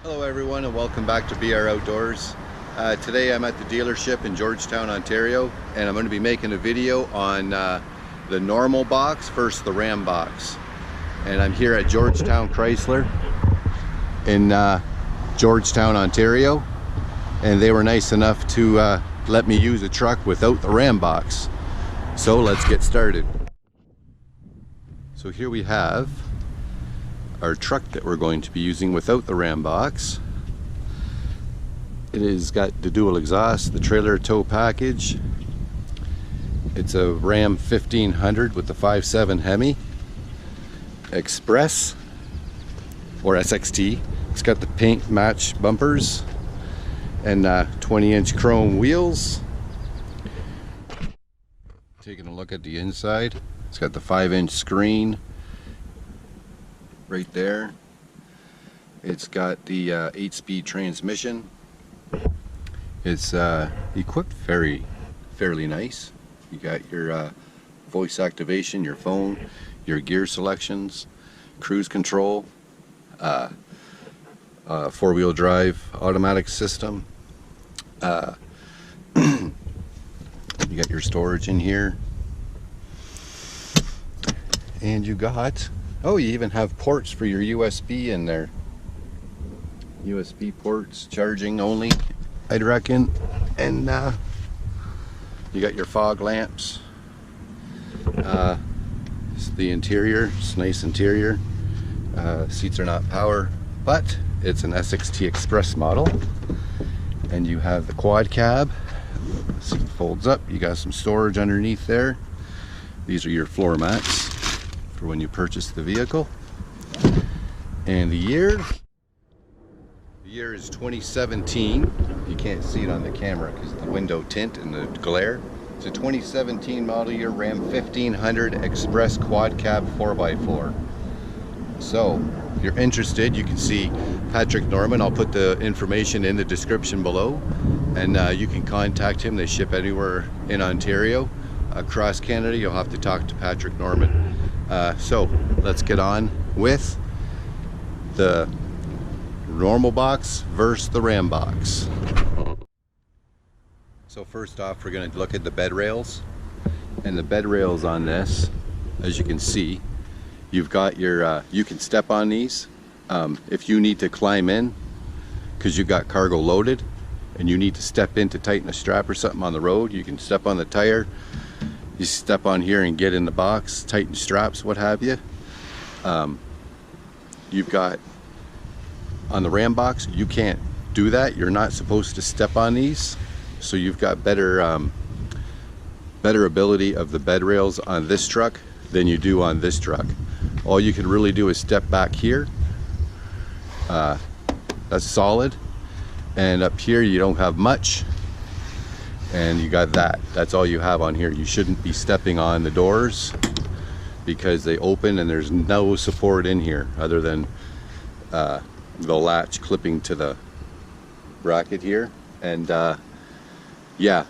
Hello everyone and welcome back to BR Outdoors. Today I'm at the dealership in Georgetown, Ontario, and I'm going to be making a video on the normal box versus the Rambox. And I'm here at Georgetown Chrysler in Georgetown, Ontario, and they were nice enough to let me use a truck without the Rambox. So let's get started. So here we have our truck that we're going to be using without the Rambox. It has got the dual exhaust, the trailer tow package. It's a Ram 1500 with the 5.7 Hemi Express or SXT. It's got the paint match bumpers and 20-inch chrome wheels. Taking a look at the inside, it's got the 5-inch screen right there. It's got the 8-speed transmission. It's equipped fairly nice. You got your voice activation, your phone, your gear selections, cruise control, 4-wheel drive automatic system. You got your storage in here, and you got, oh, you even have ports for your USB in there. USB ports, charging only, I'd reckon. And you got your fog lamps. It's the interior, it's nice interior. Seats are not power, but it's an SXT Express model. And you have the quad cab. Seat folds up, you got some storage underneath there. These are your floor mats for when you purchase the vehicle. And the year is 2017. You can't see it on the camera because the window tint and the glare. It's a 2017 model year Ram 1500 Express quad cab 4x4. So if you're interested, you can see Patrick Norman. I'll put the information in the description below, and you can contact him. They ship anywhere in Ontario. Across Canada, you'll have to talk to Patrick Norman. So let's get on with the normal box versus the Rambox. So first off, we're going to look at the bed rails. And the bed rails on this, as you can see, you've got your you can step on these if you need to climb in because you've got cargo loaded and you need to step in to tighten a strap or something on the road. You can step on the tire, you step on here and get in the box, tighten straps, what have you. You've got on the Rambox, you can't do that. You're not supposed to step on these, so you've got better ability of the bed rails on this truck than you do on this truck. All you can really do is step back here. That's solid, and up here you don't have much, and you got that. That's all you have on here. You shouldn't be stepping on the doors because they open and there's no support in here other than the latch clipping to the bracket here. And yeah,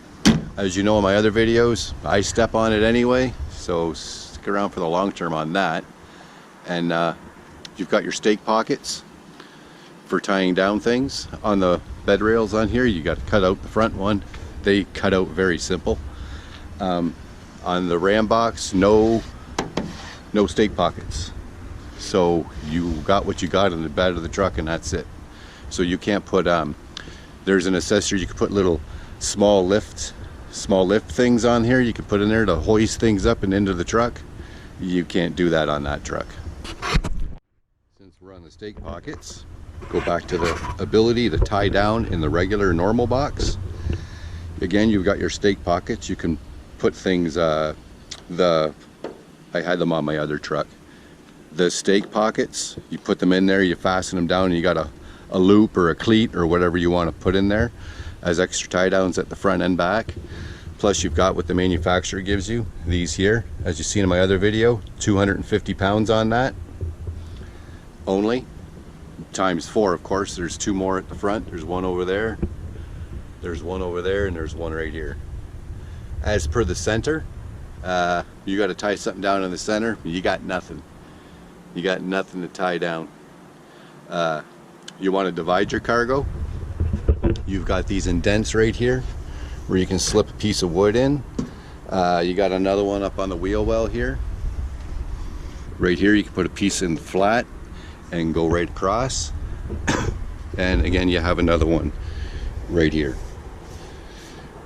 as you know in my other videos, I step on it anyway, so stick around for the long term on that. And you've got your stake pockets for tying down things. On the bed rails on here, you got to cut out the front one. They cut out very simple. On the Rambox, no stake pockets. So you got what you got in the bed of the truck, and that's it. So you can't put there's an accessory you can put, little small lift things on here you can put in there to hoist things up and into the truck. You can't do that on that truck. Since we're on the stake pockets, go back to the ability to tie down in the regular normal box. Again, you've got your stake pockets. You can put things, I had them on my other truck. The stake pockets, you put them in there, you fasten them down, and you got a loop or a cleat or whatever you want to put in there as extra tie downs at the front and back. Plus you've got what the manufacturer gives you, these here, as you've seen in my other video, 250 pounds on that only, times 4 of course. There's 2 more at the front. There's one over there, there's one over there, and there's one right here. As per the center, you got to tie something down in the center, you got nothing. You got nothing to tie down. you want to divide your cargo, you've got these indents right here where you can slip a piece of wood in. You got another one up on the wheel well here. Right here you can put a piece in flat and go right across. And again, you have another one right here.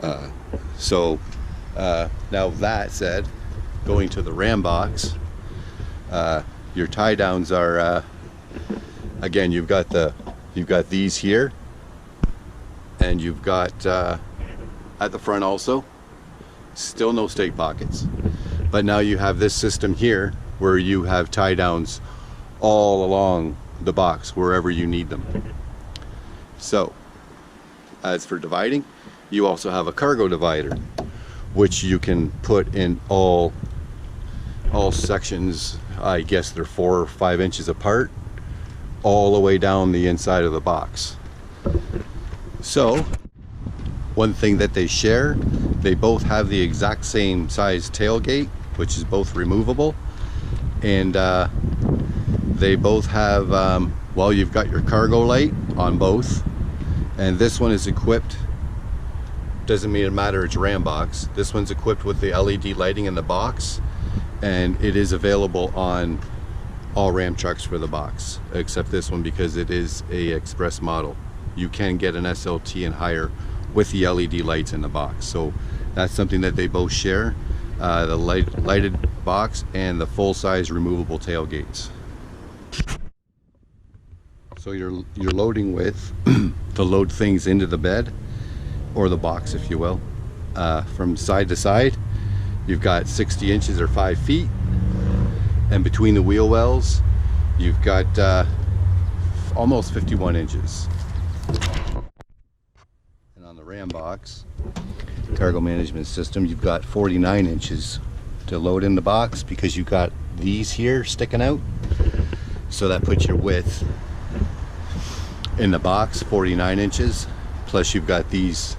Now that said, going to the Rambox, your tie downs are again, you've got these here, and you've got at the front also, still no stake pockets, but now you have this system here where you have tie downs all along the box wherever you need them. So as for dividing, you also have a cargo divider, which you can put in all sections. I guess they're 4 or 5 inches apart, all the way down the inside of the box. So one thing that they share, they both have the exact same size tailgate, which is both removable, and they both have well, you've got your cargo light on both, and this one is equipped, doesn't mean it matter, it's Rambox, this one's equipped with the LED lighting in the box, and it is available on all Ram trucks for the box, except this one because it is a express model. You can get an SLT and higher with the LED lights in the box. So that's something that they both share, the lighted box and the full-size removable tailgates. So you're loading with to load things into the bed, or the box if you will, from side to side. You've got 60 inches or 5 feet, and between the wheel wells you've got almost 51 inches. And on the Rambox cargo management system, you've got 49 inches to load in the box, because you've got these here sticking out, so that puts your width in the box 49 inches, plus you've got these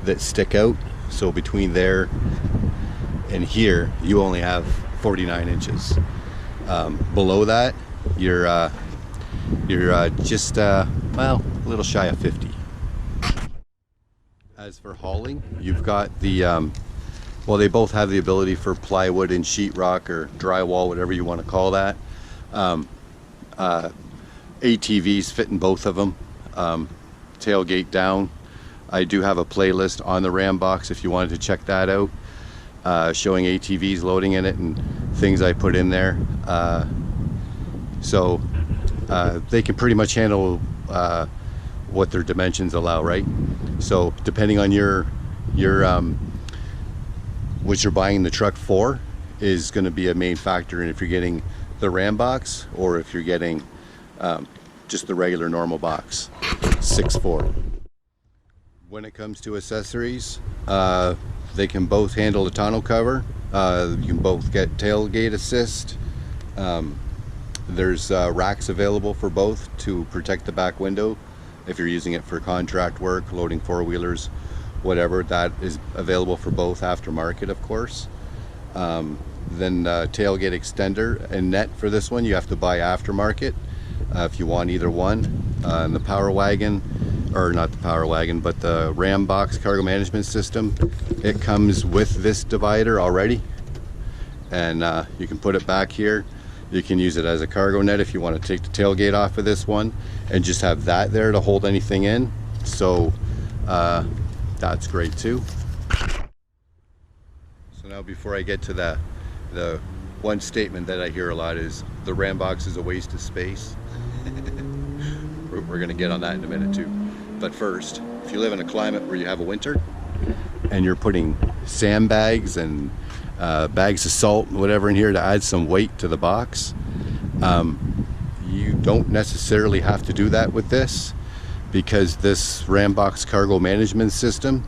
that stick out, so between there and here you only have 49 inches. Below that you're just well, a little shy of 50. As for hauling, you've got the well, they both have the ability for plywood and sheetrock or drywall, whatever you want to call that. ATVs fit in both of them, tailgate down. I do have a playlist on the Rambox if you wanted to check that out, showing ATVs loading in it and things I put in there. So they can pretty much handle what their dimensions allow, right? So depending on your what you're buying the truck for is going to be a main factor in if you're getting the Rambox or if you're getting just the regular normal box 6'4". When it comes to accessories, they can both handle the tonneau cover. You can both get tailgate assist. There's racks available for both to protect the back window if you're using it for contract work, loading four-wheelers, whatever. That is available for both, aftermarket of course. Then tailgate extender and net for this one you have to buy aftermarket if you want either one. And the Power Wagon, or not the Power Wagon, but the Rambox cargo management system, it comes with this divider already, and you can put it back here. You can use it as a cargo net if you want to take the tailgate off of this one and just have that there to hold anything in. So that's great too. So now, before I get to the one statement that I hear a lot is the Rambox is a waste of space. We're going to get on that in a minute too. But first, if you live in a climate where you have a winter and you're putting sandbags and bags of salt and whatever in here to add some weight to the box, you don't necessarily have to do that with this, because this Rambox cargo management system,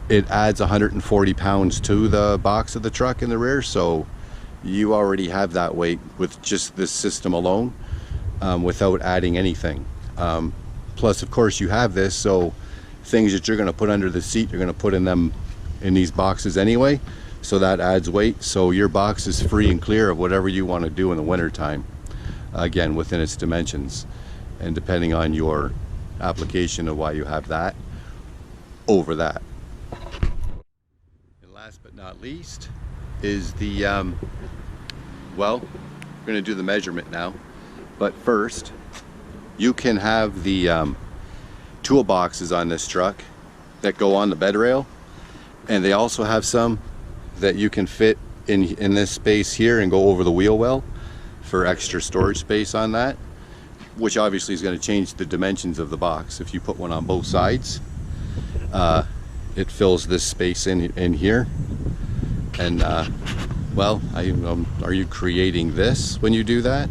it adds 140 pounds to the box of the truck in the rear, so you already have that weight with just this system alone, without adding anything. Plus of course you have this, so things that you're going to put under the seat, you're going to put in these boxes anyway, so that adds weight, so your box is free and clear of whatever you want to do in the winter time, again within its dimensions. and depending on your application of why you have that over that. And last but not least is the well, we're going to do the measurement now, but first you can have the toolboxes on this truck that go on the bed rail, and they also have some that you can fit in this space here and go over the wheel well for extra storage space on that, which obviously is going to change the dimensions of the box. If you put one on both sides, it fills this space in here. And well, are you creating this when you do that?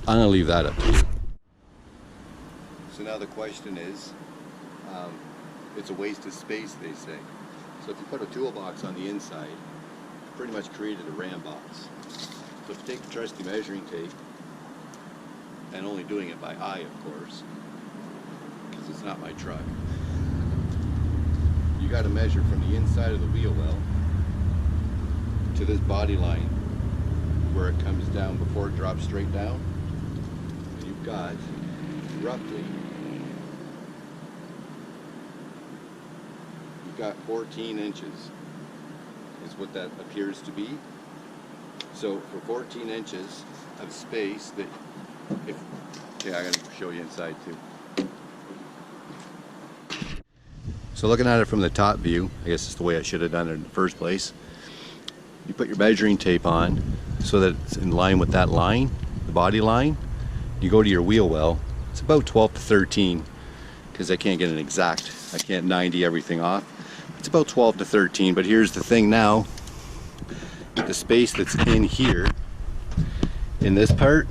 I'm going to leave that up to you. So now the question is, it's a waste of space, they say. So if you put a toolbox on the inside, you pretty much created a Rambox. So if you take the trusty measuring tape, and only doing it by eye, of course, because it's not my truck, you got to measure from the inside of the wheel well to this body line where it comes down before it drops straight down. And you've got roughly 14 inches is what that appears to be. So for 14 inches of space that okay, I gotta show you inside too. So looking at it from the top view, I guess it's the way I should have done it in the first place. You put your measuring tape on so that it's in line with that line, the body line. You go to your wheel well, it's about 12 to 13, because I can't get an exact, I can't 90 everything off. It's about 12 to 13, but here's the thing now, the space that's in here, in this part,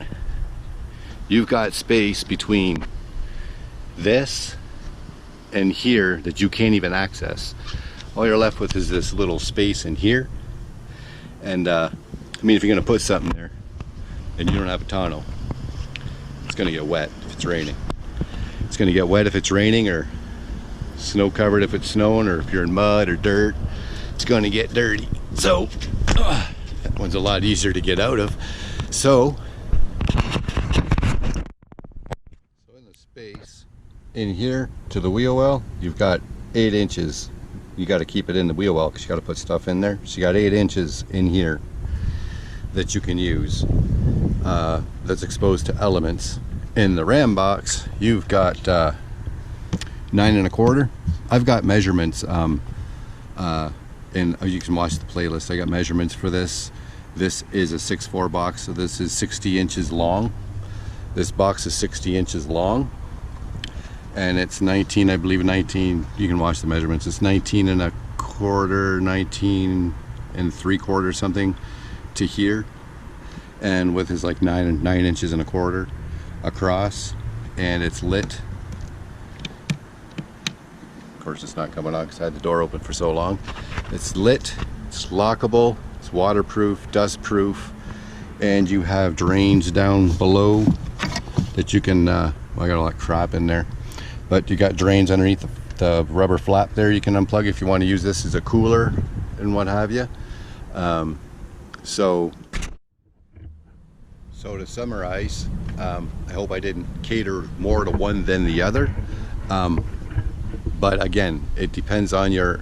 you've got space between this and here that you can't even access. All you're left with is this little space in here. And I mean, if you're going to put something there and you don't have a tonneau, it's going to get wet if it's raining. It's going to get wet if it's raining, or snow covered if it's snowing, or if you're in mud or dirt, it's going to get dirty. So that one's a lot easier to get out of. So in the space in here to the wheel well, you've got 8 inches. You got to keep it in the wheel well because you got to put stuff in there. So you got 8 inches in here that you can use, that's exposed to elements. In the Rambox, you've got 9 1/4. I've got measurements, and you can watch the playlist. I got measurements for this. This is a 6'4" box, so this is 60 inches long. This box is 60 inches long, and it's 19, I believe 19, you can watch the measurements. It's 19 1/4, 19 3/4 something to here, and width is like 9 inches and 1/4 across, and it's lit. Of course it's not coming on because I had the door open for so long. It's lit, it's lockable, it's waterproof, dust proof, and you have drains down below that you can, well, I got all that crap in there, but you got drains underneath the rubber flap there you can unplug if you want to use this as a cooler and what have you. So to summarize, I hope I didn't cater more to one than the other, but again, it depends on your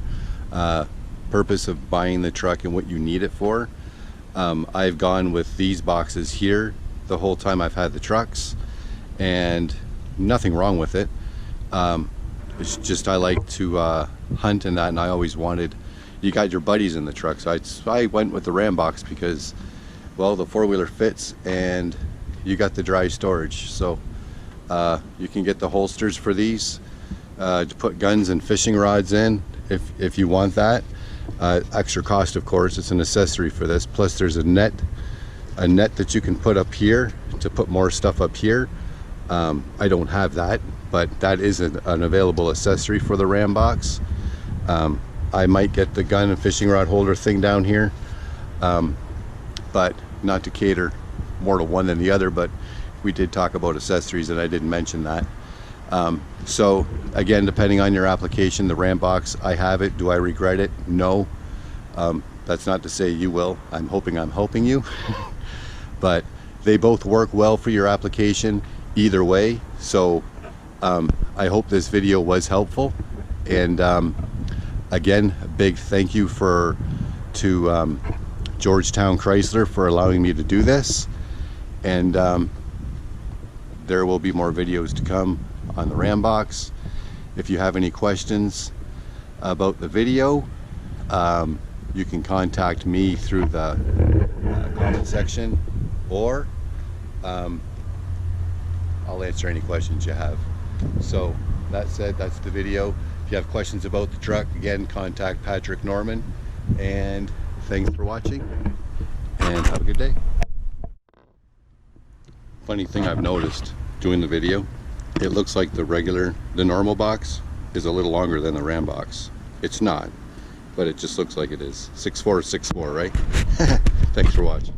purpose of buying the truck and what you need it for. I've gone with these boxes here the whole time I've had the trucks, and nothing wrong with it. It's just I like to hunt and that, and I always wanted, you got your buddies in the truck, so I went with the Rambox because, well, the four-wheeler fits and you got the dry storage. So you can get the holsters for these to put guns and fishing rods in if you want that. Extra cost, of course. It's an accessory for this. Plus there's a net that you can put up here to put more stuff up here. I don't have that, but that is an available accessory for the Rambox. I might get the gun and fishing rod holder thing down here, but not to cater more to one than the other, but we did talk about accessories and I didn't mention that. So again, depending on your application, the Rambox, I have it. Do I regret it? No. That's not to say you will. I'm hoping I'm helping you. But they both work well for your application. either way. So I hope this video was helpful, and again, a big thank you to Georgetown Chrysler for allowing me to do this, and there will be more videos to come on the Rambox. If you have any questions about the video, you can contact me through the comment section, or I'll answer any questions you have. So that said, that's the video. If you have questions about the truck, again, contact Patrick Norman, and thanks for watching, and have a good day. Funny thing I've noticed doing the video, it looks like the normal box is a little longer than the Rambox. It's not, but it just looks like it is. 6'4", 6'4", right? Thanks for watching.